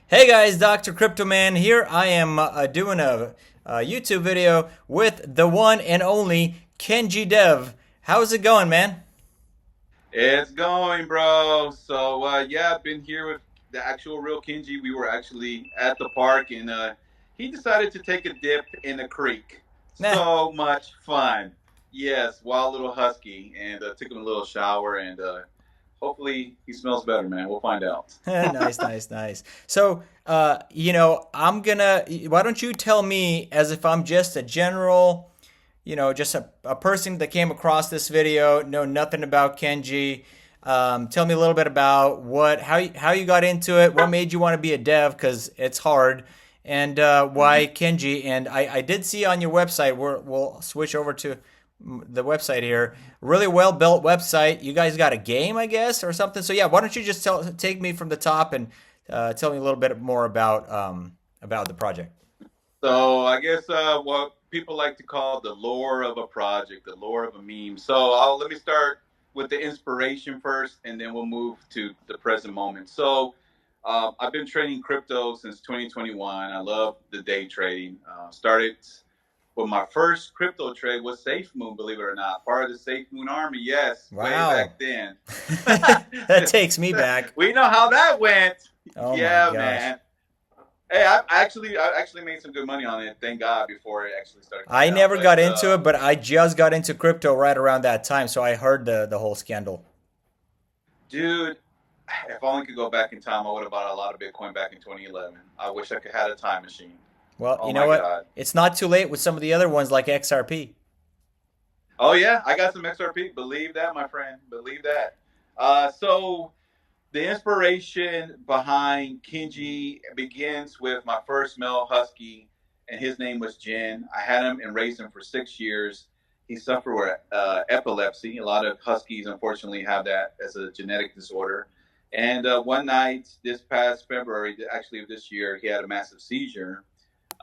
Hey guys, Dr. Cryptoman here. I am doing a YouTube video with the one and only Kenji Dev. How's it going, man? It's going, bro. So I've been here with the actual real Kenji. We were actually at the park, and he decided to take a dip in the creek. Nah, So much fun. Yes, wild little husky, and took him a little shower, and hopefully he smells better, man. We'll find out. nice, nice, nice. So, I'm gonna. Why don't you tell me as if I'm just a general, just a person that came across this video, know nothing about Kenji. Tell me a little bit about how you got into it, what made you want to be a dev, because it's hard, and why Kenji. And I did see on your website, we'll switch over to the website here. Really well built website. You guys got a game, I guess, or something. So yeah, why don't you just take me from the top and tell me a little bit more about the project. So I guess what people like to call the lore of a project, the lore of a meme. So let me start with the inspiration first, and then we'll move to the present moment. So I've been trading crypto since 2021. I love the day trading. Started with my first crypto trade was SafeMoon, believe it or not, part of the SafeMoon army. Yes, way Wow, back then. that takes me back. We know how that went. Oh my Yeah, gosh. man. Hey, I actually made some good money on it. Thank God before it actually started going I down. never got But into it, but I just got into crypto right around that time, so I heard the whole scandal. dude, if I only could go back in time, I would have bought a lot of Bitcoin back in 2011. I wish I could have had a time machine. Well, Oh you know my what? God. It's not too late with some of the other ones like XRP. Oh yeah, I got some XRP. Believe that, my friend. Believe that. So the inspiration behind Kenji begins with my first male husky, and his name was Jin. I had him and raised him for 6 years. He suffered with epilepsy. A lot of huskies, unfortunately, have that as a genetic disorder. And one night, this past February, actually of this year, he had a massive seizure.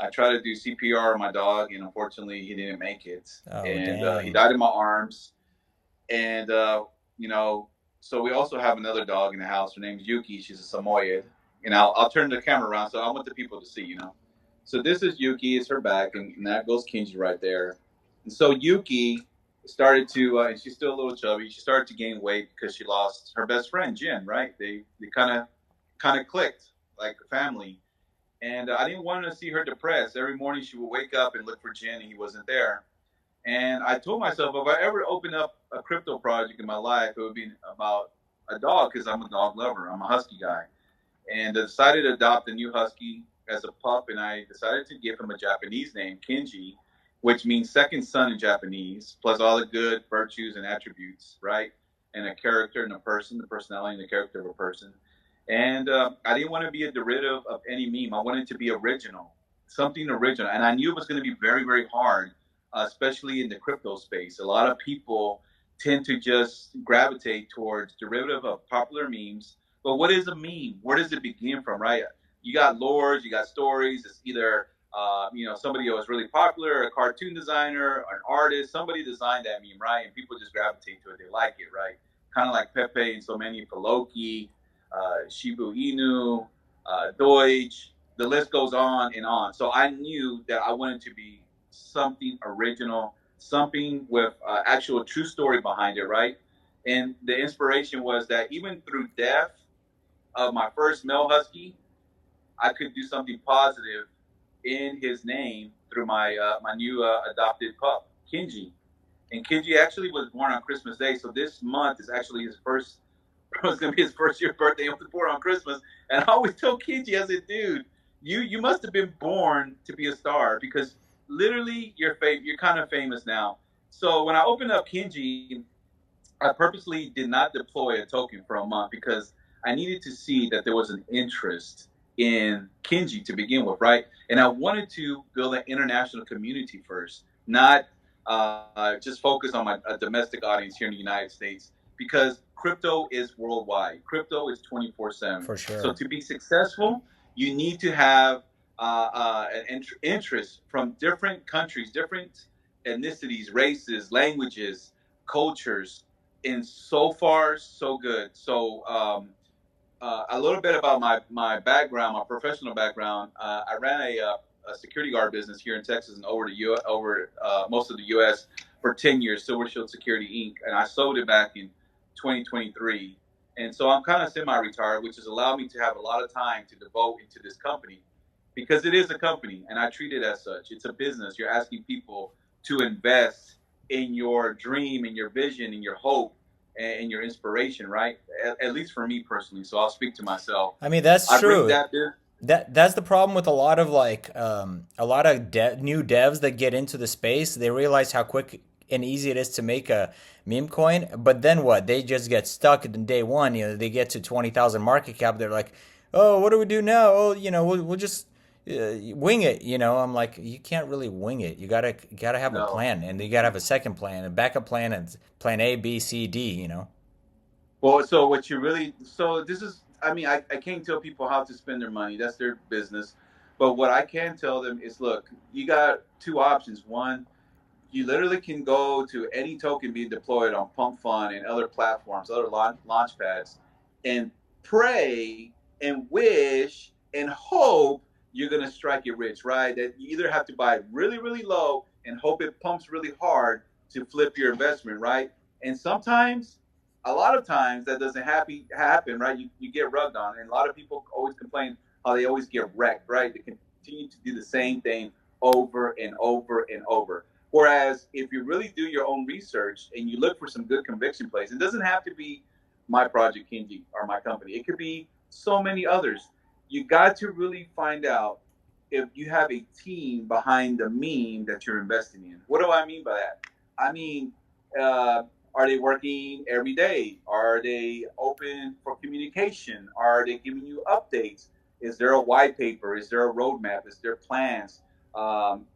I tried to do CPR on my dog, and unfortunately, he didn't make it. Oh, And he dang. died in my arms. And you know, so we also have another dog in the house. Her name's Yuki. She's a Samoyed. And I'll turn the camera around so I want the people to see. So this is Yuki. It's her back, and that goes Kenji right there. And so Yuki started to, and she's still a little chubby. She started to gain weight because she lost her best friend Jin. Right? They kind of clicked like a family. And I didn't want to see her depressed. Every morning she would wake up and look for Jin, and he wasn't there. And I told myself if I ever open up a crypto project in my life, it would be about a dog because I'm a dog lover. I'm a husky guy. And I decided to adopt a new husky as a pup, and I decided to give him a Japanese name, Kenji, which means second son in Japanese, plus all the good virtues and attributes, right? And a character and a person, the personality and the character of a person. And I didn't want to be a derivative of any meme. I wanted to be original, something original. And I knew it was going to be very, very hard, especially in the crypto space. A lot of people tend to just gravitate towards derivative of popular memes. But what is a meme? Where does it begin from, right? You got lores, you got stories. It's either somebody who was really popular, a cartoon designer, an artist, somebody designed that meme, right? And people just gravitate to it. They like it, right? Kind of like Pepe and so many for Loki, Shibu Inu, Deutsch. The list goes on and on. So I knew that I wanted to be something original, something with actual true story behind it, right? And the inspiration was that even through death of my first male husky, I could do something positive in his name through my new adopted pup, Kenji. And Kenji actually was born on Christmas Day, so this month is actually his first. It was gonna be his first year birthday. He was born on Christmas, and I always tell Kenji, I said, "Dude, you must have been born to be a star because literally you're kind of famous now." So when I opened up Kenji, I purposely did not deploy a token for a month because I needed to see that there was an interest in Kenji to begin with, right? And I wanted to build an international community first, not just focus on my domestic audience here in the United States because crypto is worldwide. Crypto is 24/7. For So sure. to be successful, you need to have an interest from different countries, different ethnicities, races, languages, cultures, and so far so good. So a little bit about my background, my professional background. I ran a security guard business here in Texas and over most of the U.S. for 10 years, Silver Shield Security Inc. And I sold it back in 2023. And so I'm kind of semi-retired, which has allowed me to have a lot of time to devote into this company because it is a company and I treat it as such. It's a business. You're asking people to invest in your dream, in your vision, in your hope, and your inspiration, right? At least for me personally. So I'll speak to myself. I mean, that's I bring true. that there. That's the problem with a lot of a lot of new devs that get into the space. They realize how quick and easy it is to make a meme coin, but then what? They just get stuck in day one. You know, they get to 20,000 market cap. They're like, oh, what do we do now? Oh, you know, we'll just wing it. You know, I'm like, you can't really wing it. You gotta have a No. plan, and you gotta have a second plan, a backup plan, and plan A, B, C, D. You know. Well, so what you really, so this is, I mean, I can't tell people how to spend their money. That's their business. But what I can tell them is, look, you got two options. One, you literally can go to any token being deployed on Pump Fund and other platforms, other launch pads, and pray and wish and hope you're going to strike it rich, right? That you either have to buy it really, really low and hope it pumps really hard to flip your investment, right? And sometimes, a lot of times, that doesn't happen, right? You get rugged on. And a lot of people always complain how they always get wrecked, right? They continue to do the same thing over and over and over. Whereas if you really do your own research and you look for some good conviction plays, it doesn't have to be my project Kenji or my company. It could be so many others. You got to really find out if you have a team behind the meme that you're investing in. What do I mean by that? I mean, uh, are they working every day? Are they open for communication? Are they giving you updates? Is there a white paper? Is there a roadmap? Is there plans? Um,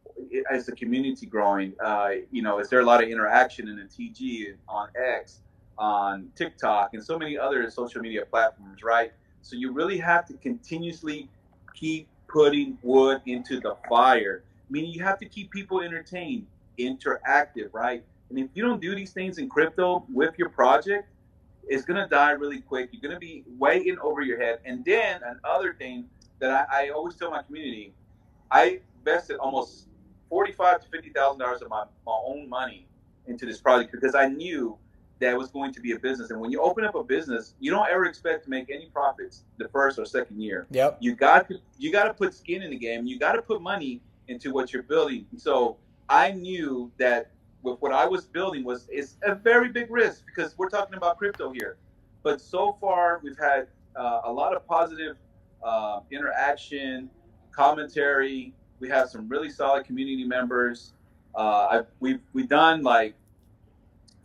is the community growing? Is there a lot of interaction in the TG on X, on TikTok, and so many other social media platforms, right? So you really have to continuously keep putting wood into the fire. Meaning you have to keep people entertained, interactive, right? And if you don't do these things in crypto with your project, it's gonna die really quick. You're gonna be way in over your head. And then another thing that I always tell my community, I invested almost 45 to $50,000 of my own money into this project because I knew that it was going to be a business. And when you open up a business, you don't ever expect to make any profits the first or second year. Yep. You got to put skin in the game. You got to put money into what you're building. So I knew that with what I was building is a very big risk because we're talking about crypto here. But so far, we've had a lot of positive interaction, commentary. We have some really solid community members. We've done like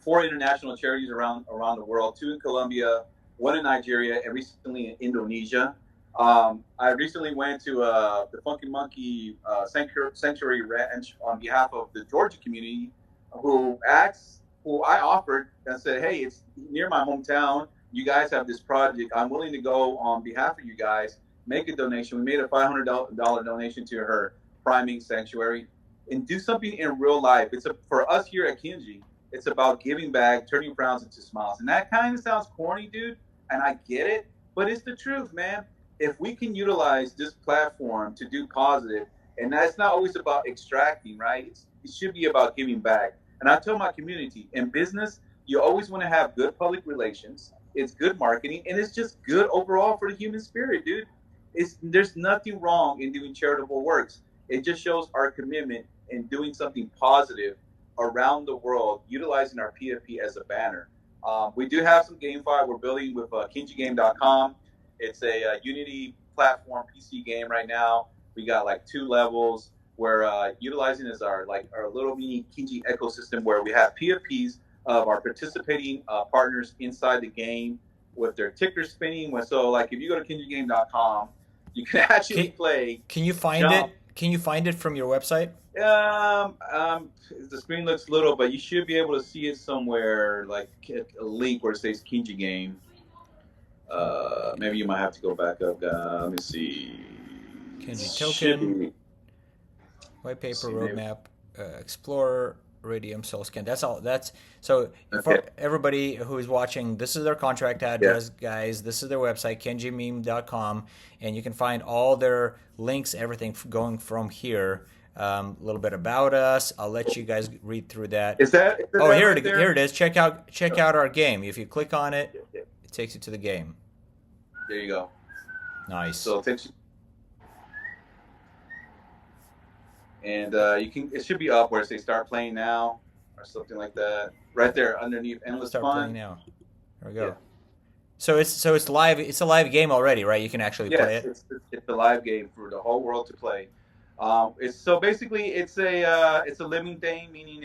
4 international charities around the world, 2 in Colombia, 1 in Nigeria, and recently in Indonesia. I recently went to the Funky Monkey Sanctuary Ranch on behalf of the Georgia community, who I offered and said, "Hey, it's near my hometown. You guys have this project. I'm willing to go on behalf of you guys. Make a donation." We made a $500 donation to her priming sanctuary, and do something in real life. For us here at Kenji. It's about giving back, turning frowns into smiles. And that kind of sounds corny, dude, and I get it, but it's the truth, man. If we can utilize this platform to do positive, and that's not always about extracting, right? It should be about giving back. And I tell my community, in business, you always want to have good public relations. It's good marketing, and it's just good overall for the human spirit, dude. There's nothing wrong in doing charitable works. It just shows our commitment in doing something positive around the world, utilizing our PFP as a banner. We do have some GameFi we're building with KenjiGame.com. It's a Unity platform PC game right now. We got like 2 levels. We're utilizing as our little mini Kenji ecosystem where we have PFPs of our participating partners inside the game with their ticker spinning. So like if you go to KenjiGame.com, you can actually Can, play can you find jump. it? Can you find it from your website? The screen looks little, but you should be able to see it somewhere, like a link where it says Kenji Game. Maybe you might have to go back up. Let me see. Kenji Should token, be. white paper, See, maybe. roadmap, explorer. Radium Soul Skin. That's all. That's so Okay. for everybody who is watching. This is their contract Yeah. address, guys. This is their website, kenjimeme.com, and you can find all their links, everything going from here. A little bit about us. I'll let you guys read through that. Is that Oh, that right here there? it is. Check out our game. If you click on it, Yeah, yeah. it takes you to the game. There you go. Nice. So attention, and you can. It should be up where it say start playing now or something like that. Right there underneath endless Start playing fun. now. There we Yeah. go. So it's live. It's a live game already, right? You can actually play Yes, it. it's a live game for the whole world to play. It's so basically it's a living thing, meaning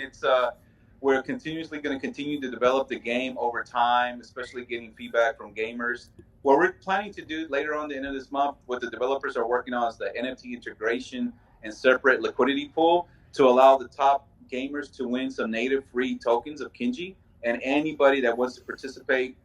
we're continuously going to continue to develop the game over time, especially getting feedback from gamers. What we're planning to do later on the end of this month, what the developers are working on is the NFT integration and separate liquidity pool to allow the top gamers to win some native free tokens of Kenji, and anybody that wants to participate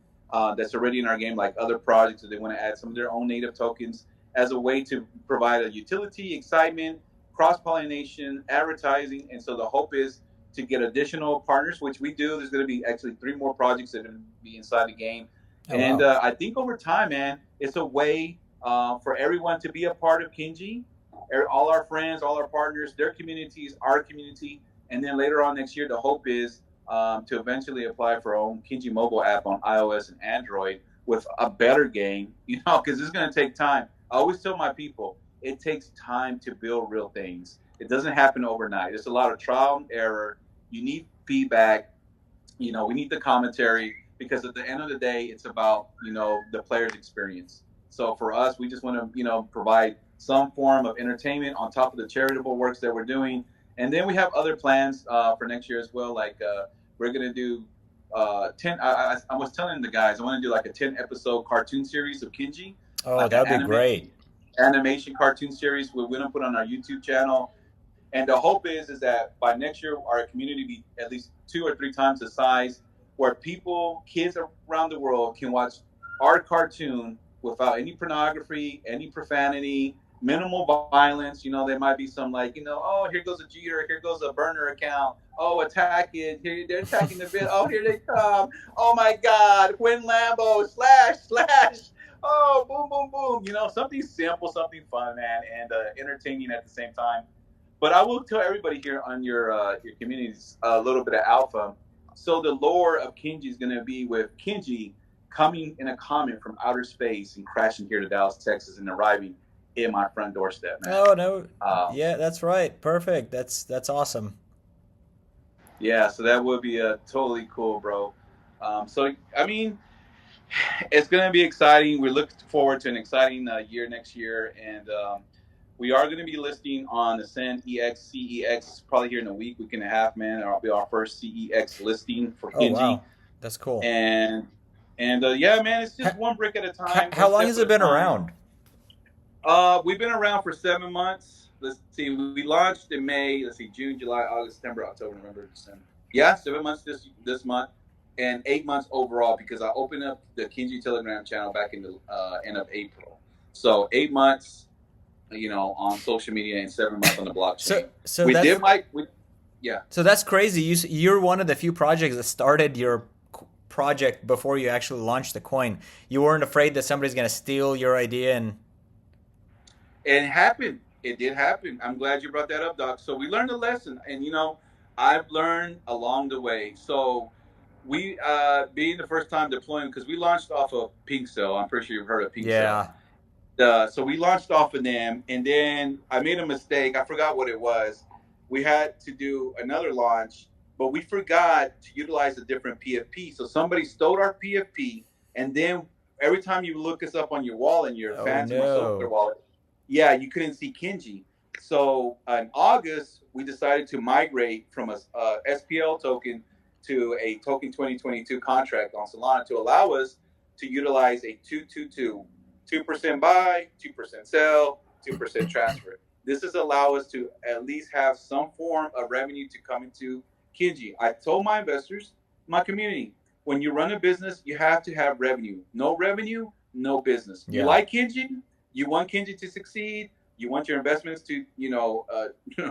that's already in our game, like other projects, if they want to add some of their own native tokens as a way to provide a utility, excitement, cross pollination, advertising. And so the hope is to get additional partners, which we do. There's going to be actually 3 more projects that are going to be inside the game. Oh And wow. I think over time, man, it's a way for everyone to be a part of Kenji. All our friends, all our partners, their communities, our community. And then later on next year, the hope is to eventually apply for our own Kenji mobile app on iOS and Android with a better game, because it's going to take time. I always tell my people, it takes time to build real things. It doesn't happen overnight. It's a lot of trial and error. You need feedback. We need the commentary because at the end of the day, it's about, the player's experience. So for us, we just want to, provide some form of entertainment on top of the charitable works that we're doing. And then we have other plans for next year as well. Like we're going to do 10. I was telling the guys, I want to do like a 10-episode cartoon series of Kenji, Oh, like that an would be great. animation cartoon series we're going to put on our YouTube channel. And the hope is that by next year, our community be at least 2 or 3 times the size, where kids around the world can watch our cartoon without any pornography, any profanity, minimal violence. There might be some like, oh, here goes a Jeter, here goes a burner account. Oh, attack it. Here they're attacking the bit. Oh, here they come. Oh my God, Quinn Lambo, slash, slash. Oh, boom, boom, boom. Something simple, something fun, man, and entertaining at the same time. But I will tell everybody here on your communities a little bit of alpha. So the lore of Kenji is going to be with Kenji coming in a comet from outer space and crashing here to Dallas, Texas, and arriving in my front doorstep, man. Oh no. Uh, Yeah, that's right. Perfect. That's awesome. yeah, so that would be totally cool, bro. So I mean, it's going to be exciting. We're looking forward to an exciting year next year, and we are going to be listing on the Ascend CEX probably here in a week and a half, man. It'll be our first CEX listing for Oh Kenji, wow. That's cool. and yeah, man, it's How, just one brick at a time, how one long step has at it a been time. around? We've been around for 7 months. Let's see, we launched in May. Let's see, June, July, August, September, October, November, December. Yeah, 7 months this month, and 8 months overall because I opened up the Kenji Telegram channel back in the end of April. So 8 months, on social media and 7 months on the So blockchain. so We that's did my, we, yeah. so that's crazy. You're one of the few projects that started your project before you actually launched the coin. You weren't afraid that somebody's gonna steal your idea and It happened. It did happen. I'm glad you brought that up, Doc. So we learned a lesson, and I've learned along the way. So we, being the first time deploying, because we launched off of Pink Cell. I'm pretty sure you've heard of Pink Cell. yeah. So we launched off of them, and then I made a mistake. I forgot what it was. We had to do another launch, but we forgot to utilize a different PFP. So somebody stole our PFP, and then every time you look us up on your wallet, your Oh Phantom or Solar no. wallet, yeah, you couldn't see Kenji. So in August, we decided to migrate from a SPL token to a token 2022 contract on Solana to allow us to utilize a 222, 2% buy, 2% sell, 2% transfer. This is allow us to at least have some form of revenue to come into Kenji. I told my investors, my community, when you run a business, you have to have revenue. No revenue, no business. You Yeah. like Kenji, you want Kenji to succeed, you want your investments to,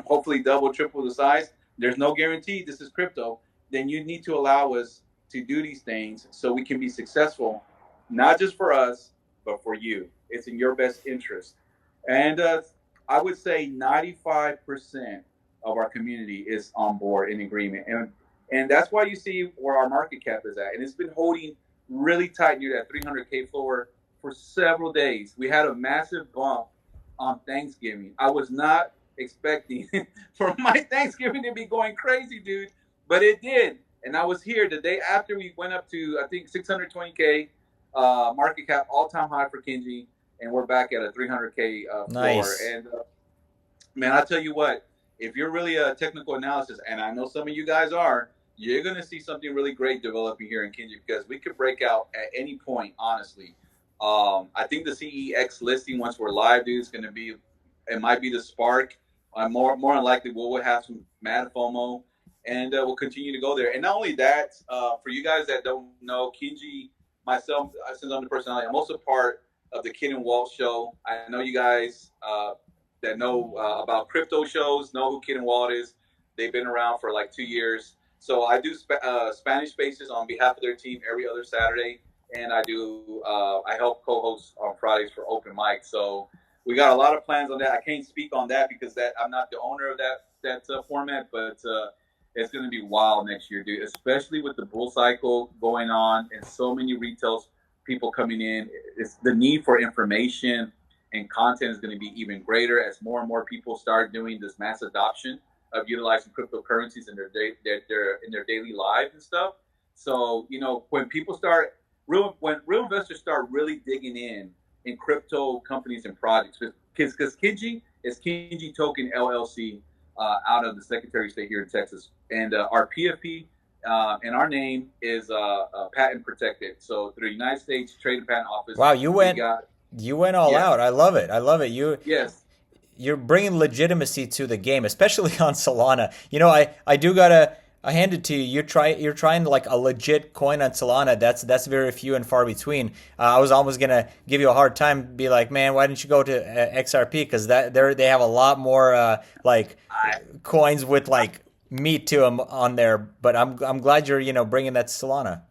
hopefully double, triple the size. there's no guarantee this is crypto, then you need to allow us to do these things so we can be successful, not just for us, but for you. It's in your best interest. And I would say 95% of our community is on board in agreement. And that's why you see where our market cap is at. And it's been holding really tight near that 300K floor for several days. We had a massive bump on Thanksgiving. I was not expecting for my Thanksgiving to be going crazy, dude, but it did. And I was here the day after we went up to, I think, 620K market cap, all time high for Kenji. And we're back at a 300K floor. Nice. And man, I tell you what, if you're really a technical analysis, and I know some of you guys are, you're going to see something really great developing here in Kenji because we could break out at any point, honestly. I think the CEX listing, once we're live, dude, is going to be, it might be the spark. More than likely, we'll have some mad FOMO, and we'll continue to go there. And not only that, for you guys that don't know, Kenji, myself, since I'm the personality, I'm also part of the Ken and Walt show. I know you guys that know about crypto shows know who Ken and Walt is. They've been around for like 2 years. So I do Spanish Spaces on behalf of their team every other Saturday, and I help co-host on Fridays for open mic. So we got a lot of plans on that. I can't speak on that because I'm not the owner of that format, but it's going to be wild next year, dude. Especially with the bull cycle going on and so many retail people coming in. It's the need for information and content is going to be even greater as more and more people start doing this mass adoption of utilizing cryptocurrencies in their daily lives and stuff. So when people start when real investors start really digging in crypto companies and projects, because Kenji is Kenji Token LLC out of the Secretary of State here in Texas, and our PFP and our name is patent protected. So through the United States Trade and Patent Office. Wow, you went all Yeah. out. I love it. I love it. Yes. You're bringing legitimacy to the game, especially on Solana. I do gotta I hand it to you. You're trying like a legit coin on Solana. That's very few and far between. I was almost gonna give you a hard time, be like, man, why didn't you go to XRP? Because they have a lot more like coins with like meat to them on there. But I'm glad you're bringing that to Solana.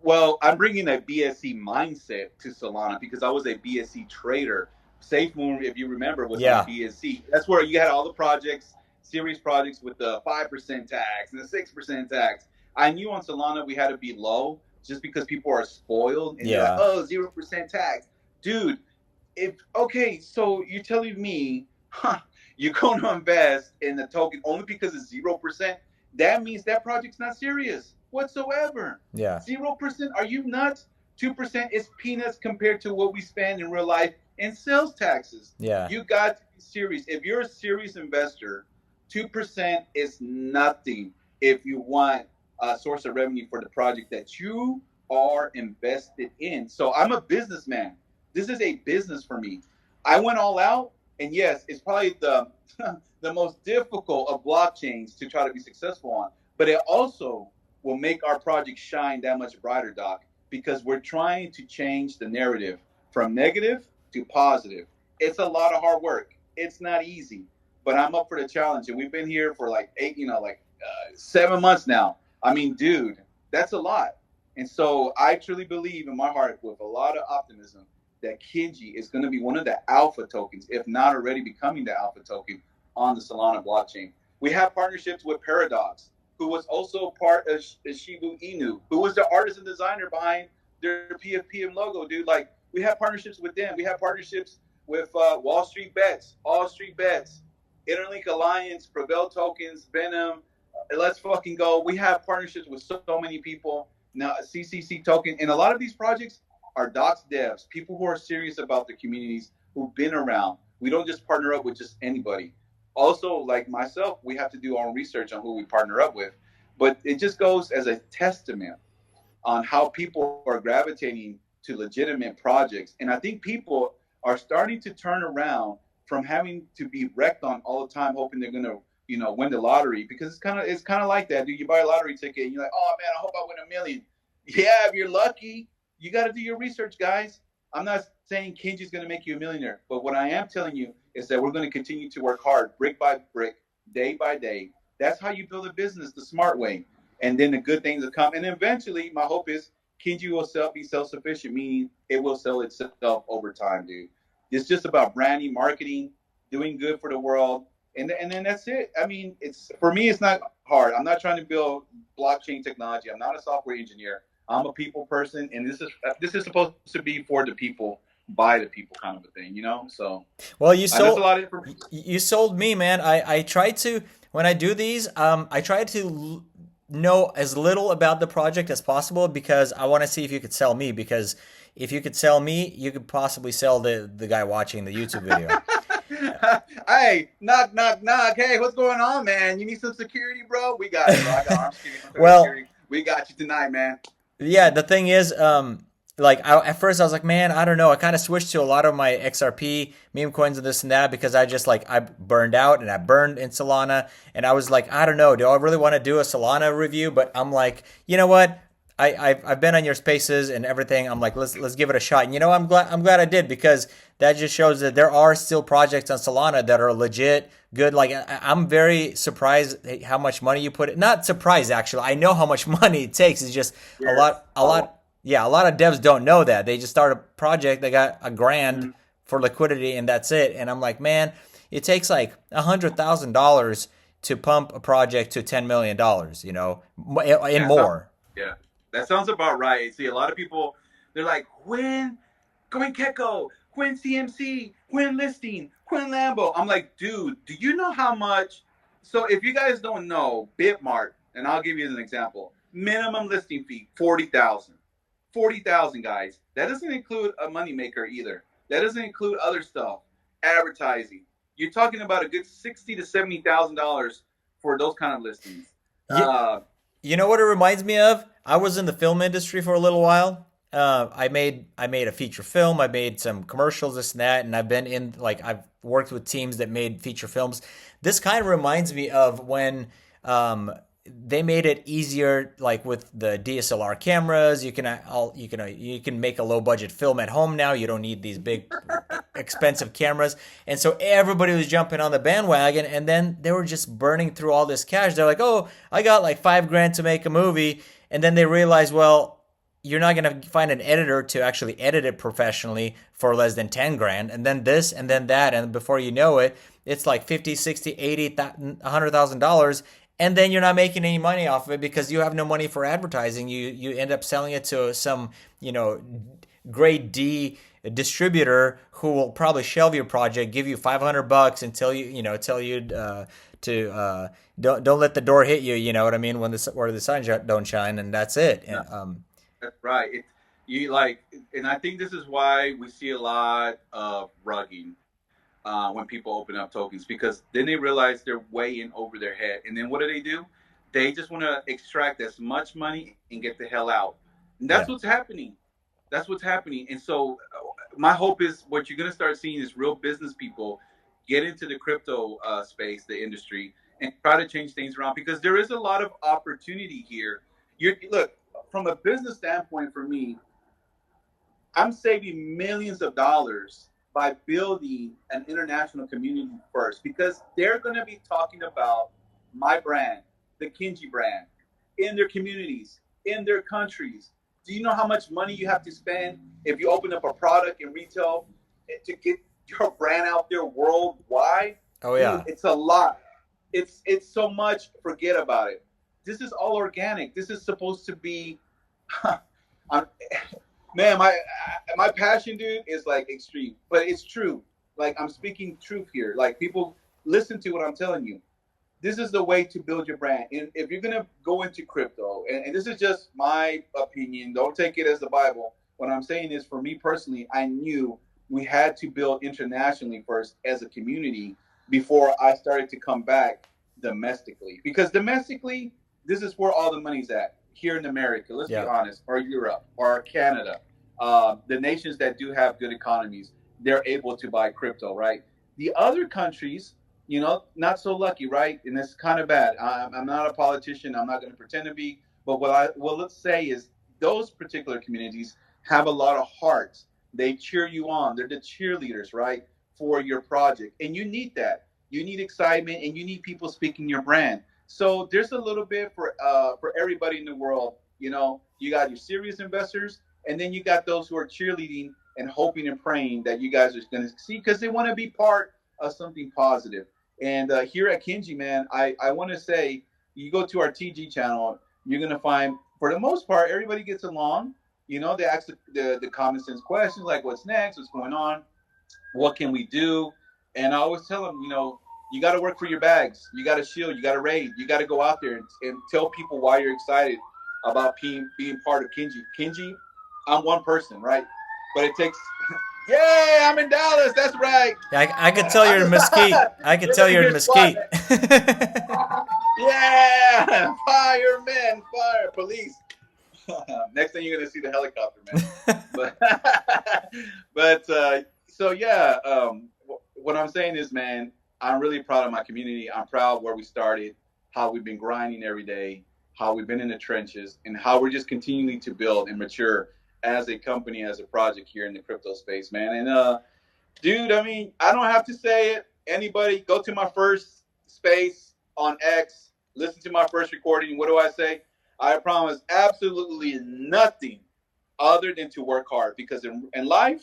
Well, I'm bringing a BSC mindset to Solana because I was a BSC trader. SafeMoon, if you remember, was on Yeah, BSC. That's where you had all the projects, series projects with the 5% tax and the 6% tax. I knew on Solana we had to be low just because people are spoiled and they're like, yeah, oh, 0% tax. Dude, so you're telling me, you're going to invest in the token only because it's 0%? That means that project's not serious whatsoever. yeah, 0%? Are you nuts? 2% is peanuts compared to what we spend in real life in sales taxes. yeah, You got to be serious. If you're a serious investor, 2% is nothing if you want a source of revenue for the project that you are invested in. So I'm a businessman. This is a business for me. I went all out, and yes, it's probably the the most difficult of blockchains to try to be successful on. But it also will make our project shine that much brighter, Doc, because we're trying to change the narrative from negative to positive. It's a lot of hard work. It's not easy, but I'm up for the challenge. And we've been here for like 7 months now. I mean, dude, that's a lot. And so I truly believe in my heart with a lot of optimism that Kenji is going to be one of the alpha tokens, if not already becoming the alpha token on the Solana blockchain. We have partnerships with Paradox, who was also part of Shibu Inu, who was the artist and designer behind their PFPM logo, dude. Like, we have partnerships with them. We have partnerships with Wall Street Bets, Interlink Alliance, Prevail Tokens, Venom. Let's fucking go. We have partnerships with so many people. Now, CCC Token. And a lot of these projects are docs devs, people who are serious about the communities, who've been around. We don't just partner up with just anybody. Also, like myself, we have to do our own research on who we partner up with. But it just goes as a testament on how people are gravitating to legitimate projects. And I think people are starting to turn around from having to be wrecked on all the time, hoping they're gonna, win the lottery. Because it's kind of like that, dude. You buy a lottery ticket and you're like, oh man, I hope I win $1 million. Yeah, if you're lucky, you got to do your research, guys. I'm not saying Kenji's going to make you a millionaire, but what I am telling you is that we're going to continue to work hard, brick by brick, day by day, That's how you build a business the smart way. And then the good things will come. And eventually, my hope is Kenji will be self sufficient, meaning it will sell itself over time, dude. It's just about branding, marketing, doing good for the world, and then that's it. I mean, it's for me, it's not hard. I'm not trying to build blockchain technology. I'm not a software engineer. I'm a people person, and this is supposed to be for the people, by the people, kind of a thing, you know. So Well, that's a lot of information. you sold me, man. I try to when I do these, I try to know as little about the project as possible because I want to see if you could sell me. Because if you could sell me, you could possibly sell the guy watching the YouTube video. Hey, knock, knock, knock. Hey, what's going on, man? You need some security, bro? We got it, bro. I got arms Well, security. We got you tonight, man. yeah, the thing is, like at first I was like, man, I don't know. I kind of switched to a lot of my XRP meme coins and this and that because I just like I burned out and I burned in Solana and I was like, I don't know, do I really want to do a Solana review? But I'm like, you know what? I've been on your spaces and everything. I'm like, let's give it a shot. And you know, I'm glad I did because that just shows that there are still projects on Solana that are legit good. Like I'm very surprised how much money you put it. Not surprised actually. I know how much money it takes. It's just a Yes. lot, a lot. Yeah, a lot of devs don't know that. They just start a project, they got a grand Mhm. for liquidity, and that's it. And I'm like, man, it takes like $100,000 to pump a project to $10 million, you know, and That's how, more. yeah, that sounds about right. See, a lot of people, they're like, when going Keko, when CMC, when listing, when Lambo. I'm like, dude, do you know how much? So if you guys don't know, Bitmart, and I'll give you an example, minimum listing fee, 40,000. 40,000, guys. That doesn't include a moneymaker either. That doesn't include other stuff, advertising. You're talking about a good 60 to $70,000 for those kind of listings. You, Uh, you know what it reminds me of? I was in the film industry for a little while. I made a feature film. I made some commercials, this and that, and I've been in like I've worked with teams that made feature films. This kind of reminds me of when they made it easier, like with the DSLR cameras. You can make a low budget film at home now. You don't need these big expensive cameras, and so everybody was jumping on the bandwagon. And then they were just burning through all this cash. They're like, "Oh, I got like 5 grand to make a movie," and then they realized, well, you're not going to find an editor to actually edit it professionally for less than 10 grand, and then this and then that, and before you know it, it's like 50, 60, 80, $100,000, and then you're not making any money off of it because you have no money for advertising. You end up selling it to some, you know, grade D distributor who will probably shelve your project, give you $500 until tell you don't let the door hit you. You know what I mean? When the where the sun don't shine, and that's it. yeah, And that's right. You like, and I think this is why we see a lot of rugging when people open up tokens because then they realize they're way in over their head, and then what do? They just want to extract as much money and get the hell out, and that's yeah, what's happening. That's what's happening. And so my hope is what you're going to start seeing is real business people get into the crypto space, the industry, and try to change things around because there is a lot of opportunity here. Look, from a business standpoint, for me, I'm saving millions of dollars by building an international community first because they're going to be talking about my brand, the Kenji brand, in their communities, in their countries. Do you know how much money you have to spend if you open up a product in retail to get your brand out there worldwide? oh Dude, yeah, it's a lot. It's so much. Forget about it. This is all organic. This is supposed to be. I'm, man, my passion, dude, is like extreme, but it's true. Like I'm speaking truth here. Like people listen to what I'm telling you. This is the way to build your brand. And if you're gonna go into crypto, and this is just my opinion, don't take it as the Bible. What I'm saying is, for me personally, I knew we had to build internationally first as a community before I started to come back domestically. Because domestically, this is where all the money's at here in America. Let's be yeah. honest, or Europe, or Canada, the nations that do have good economies, they're able to buy crypto, right? The other countries, not so lucky, right? And it's kind of bad. I'm not a politician. I'm not going to pretend to be. But let's say is those particular communities have a lot of heart. They cheer you on. They're the cheerleaders, right, for your project, and you need that. You need excitement, and you need people speaking your brand. So there's a little bit for everybody in the world. You know, you got your serious investors, and then you got those who are cheerleading and hoping and praying that you guys are going to see because they want to be part of something positive. And here at KENJI, man, I want to say you go to our TG channel, you're going to find for the most part everybody gets along. You know, they ask the common sense questions like what's next, what's going on, what can we do, and I always tell them, you know, you got to work for your bags, you got to shield, you got to raid, you got to go out there and tell people why you're excited about being part of KENJI. KENJI, I'm one person, right? But it takes. Yeah, I'm in Dallas. That's right. Yeah, I could tell you're in Mesquite. I could tell you're in Mesquite. Yeah, firemen, fire, police. Next thing you're gonna see the helicopter, man. but so yeah, what I'm saying is, man, I'm really proud of my community. I'm proud where we started, how we've been grinding every day, how we've been in the trenches, and how we're just continuing to build and mature as a company, as a project here in the crypto space, man. And dude, I mean, I don't have to say it. Anybody, go to my first space on X, listen to my first recording. What do I say? I promise absolutely nothing other than to work hard, because in life,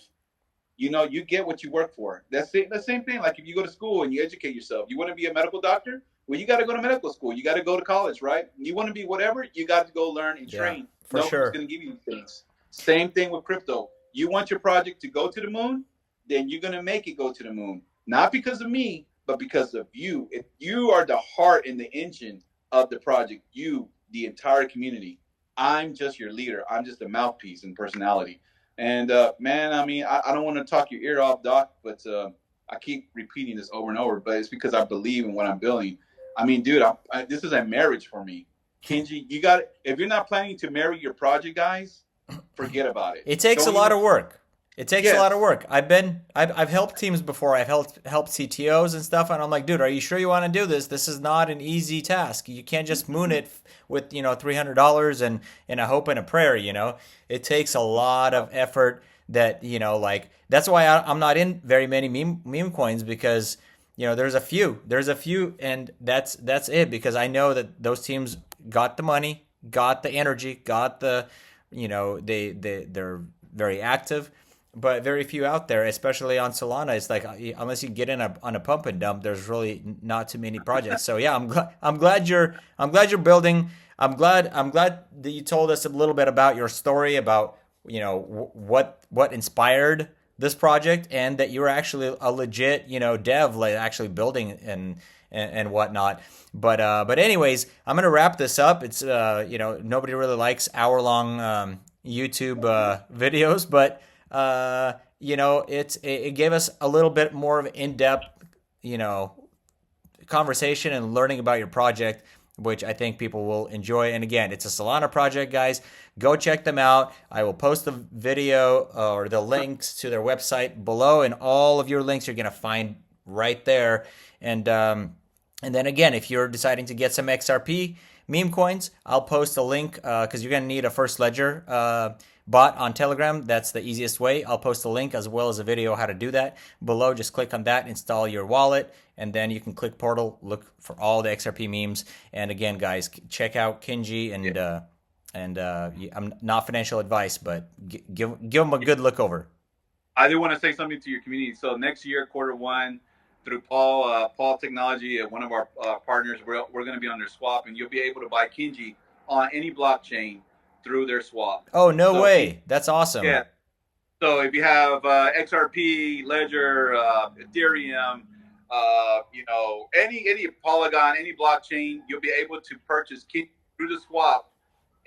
you know, you get what you work for. That's it. The same thing. Like if you go to school and you educate yourself, you want to be a medical doctor? Well, you got to go to medical school. You got to go to college, right? You want to be whatever, you got to go learn and train. For sure. Nobody's going to give you these things. Same thing with crypto. You want your project to go to the moon, then you're going to make it go to the moon. Not because of me, but because of you. If you are the heart and the engine of the project, you, the entire community, I'm just your leader. I'm just a mouthpiece and personality. And man, I mean, I don't want to talk your ear off, Doc, but I keep repeating this over and over, but it's because I believe in what I'm building. I mean, dude, this is a marriage for me. KENJI, you got it. If you're not planning to marry your project, guys, forget about it. It takes a lot of work. It takes a lot of work. I've helped teams before. I've helped CTOs and stuff, and I'm like, dude, are you sure you want to do this? This is not an easy task. You can't just moon it with, you know, $300 and a hope and a prayer. You know, it takes a lot of effort. That, you know, like that's why I'm not in very many meme coins, because, you know, there's a few, and that's it, because I know that those teams got the money, got the energy, got the, you know, they're very active. But very few out there, especially on Solana. It's like, unless you get in on a pump and dump, there's really not too many projects. So yeah, I'm glad you're building. I'm glad that you told us a little bit about your story, about, you know, what inspired this project, and that you were actually a legit, you know, dev, like actually building and whatnot. But anyways, I'm gonna wrap this up. It's you know, nobody really likes hour-long YouTube videos, but you know, it gave us a little bit more of in-depth, you know, conversation and learning about your project, which I think people will enjoy. And again, it's a Solana project, guys. Go check them out. I will post the video or the links to their website below, and all of your links you're gonna find right there. And then again, if you're deciding to get some XRP meme coins, I'll post a link because you're gonna need a First Ledger bot on Telegram. That's the easiest way. I'll post a link as well as a video how to do that below. Just click on that, install your wallet, and then you can click portal, look for all the XRP memes. And again, guys, check out KENJI, and I'm not financial advice, but give them a good look over. I do want to say something to your community. So next year, Q1, through Paul Technology, one of our partners, we're going to be on their swap, and you'll be able to buy KENJI on any blockchain through their swap. Oh, no way. That's awesome. Yeah. So if you have XRP, Ledger, Ethereum, you know, any Polygon, any blockchain, you'll be able to purchase KENJI through the swap,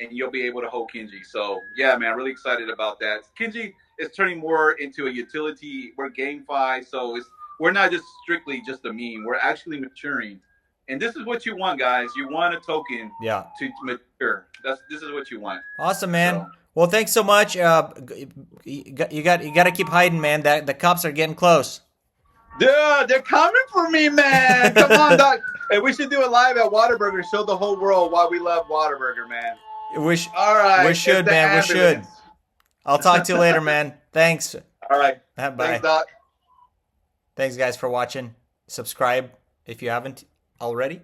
and you'll be able to hold KENJI. So yeah, man, really excited about that. KENJI is turning more into a utility. We're GameFi, so we're not just strictly just a meme. We're actually maturing. And this is what you want, guys. You want a token to mature. This is what you want. Awesome, man. So, well, thanks so much. You got to keep hiding, man. The cops are getting close. Dude, they're coming for me, man. Come on, Doc. Hey, we should do it live at Whataburger. Show the whole world why we love Whataburger, man. All right. We should, man. We should. I'll talk to you later, man. Thanks. All right. Bye. Thanks, Doc. Thanks, guys, for watching. Subscribe if you haven't already.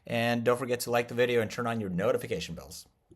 And don't forget to like the video and turn on your notification bells.